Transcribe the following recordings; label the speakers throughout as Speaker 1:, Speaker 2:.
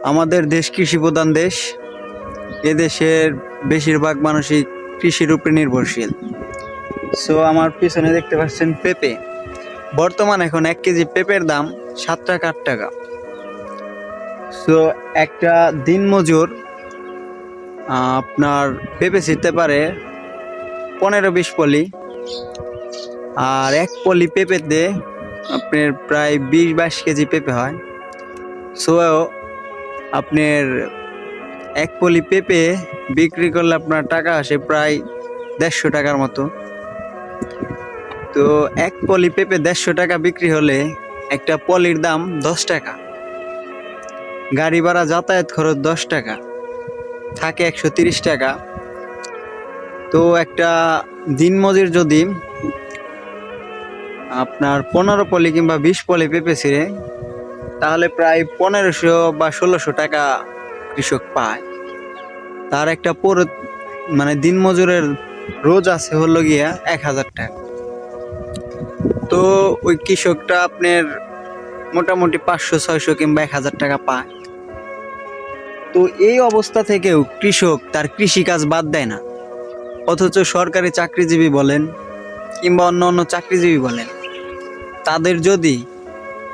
Speaker 1: আমাদের দেশ কৃষি প্রধান দেশ। এদেশের বেশিরভাগ মানুষই কৃষির উপরে নির্ভরশীল। সো আমার পিছনে দেখতে পাচ্ছেন পেঁপে। বর্তমান এখন 1 কেজি পেঁপের দাম 7 টাকা 8 টাকা। সো একটা দিনমজুর আপনার পেঁপে ছিঁড়তে পারে 15-20 পলি, আর 1 পলি পেঁপেতে আপনার প্রায় 20-22 কেজি পেঁপে হয়। সো আপনার 1 পলি পেঁপে বিক্রি করলে আপনার টাকা আসে প্রায় 150 টাকার মতো। তো 1 পলি পেঁপে 150 টাকা বিক্রি হলে একটা পলির দাম 10 টাকা, গাড়ি ভাড়া যাতায়াত খরচ 10 টাকা, থাকে 130 টাকা। তো একটা দিনমজুর যদি আপনার 15 পলি কিংবা 20 পলি পেঁপে ছিঁড়ে, তাহলে প্রায় 1500 বা 1600 টাকা কৃষক পায়। তার একটা দিনমজুরের রোজ আছে হলো গিয়া 1000 টাকা। তো ওই কৃষকটা আপনার মোটামুটি 500-600 কিংবা 1000 টাকা পায়। তো এই অবস্থা থেকেও কৃষক তার কৃষিকাজ বাদ দেয় না, অথচ সরকারি চাকরিজীবী বলেন কিংবা অন্য চাকরিজীবী বলেন, তাদের যদি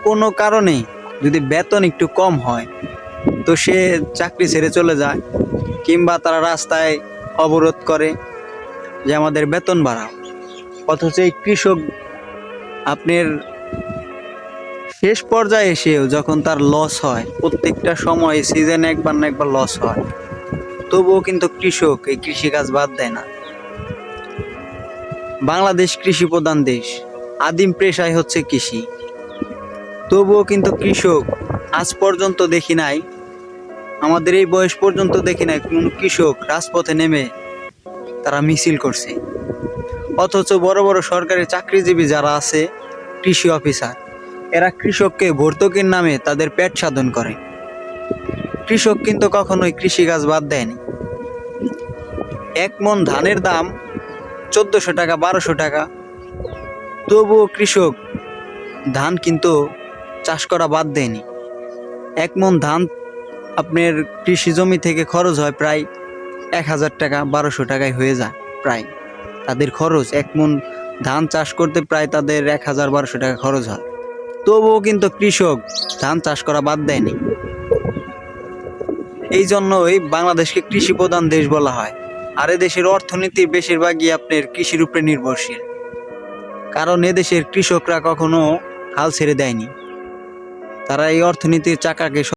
Speaker 1: কোনো কারণে যদি বেতন একটু কম হয় তো সে চাকরি ছেড়ে চলে যায়, কিংবা তারা রাস্তায় অবরোধ করে যে আমাদের বেতন বাড়াও। অথচ এই কৃষক আপনার শেষ পর্যায়ে এসেও যখন তার লস হয়, প্রত্যেকটা সময় সিজনে একবার না একবার লস হয়, তবুও কিন্তু কৃষক এই কৃষিকাজ বাদ দেয় না। বাংলাদেশ কৃষি প্রধান দেশ, আদিম পেশাই হচ্ছে কৃষি, তবুও কিন্তু কৃষক আজ পর্যন্ত দেখি নাই, আমাদের এই বয়স পর্যন্ত দেখি নাই কোন কৃষক রাজপথে নেমে তারা মিছিল করছে। অথচ বড় বড় সরকারি চাকরিজীবী যারা আছে, কৃষি অফিসার, এরা কৃষককে ভর্তুকির নামে তাদের পেট সাধন করে। কৃষক কিন্তু কখনোই কৃষিকাজ বাদ দেয়নি। 1 মণ ধানের দাম 1400 টাকা 1200 টাকা, তবুও কৃষক ধান কিন্তু চাষ করা বাদ দেয়নি। 1 মণ ধান আপনার কৃষি জমি থেকে খরচ হয় প্রায় 1000 টাকা 1200 টাকায় হয়ে যায়। প্রায় তাদের খরচ 1 মণ ধান চাষ করতে প্রায় তাদের 1000-1200 টাকা খরচ হয়, তবুও কিন্তু কৃষক ধান চাষ করা বাদ দেয়নি। এই জন্যই বাংলাদেশকে কৃষি প্রধান দেশ বলা হয়। আর এদেশের অর্থনীতির বেশিরভাগই আপনার কৃষির উপরে নির্ভরশীল, কারণ এদেশের কৃষকরা কখনো হাল ছেড়ে দেয়নি। তারা এই অর্থনীতির চাকাকে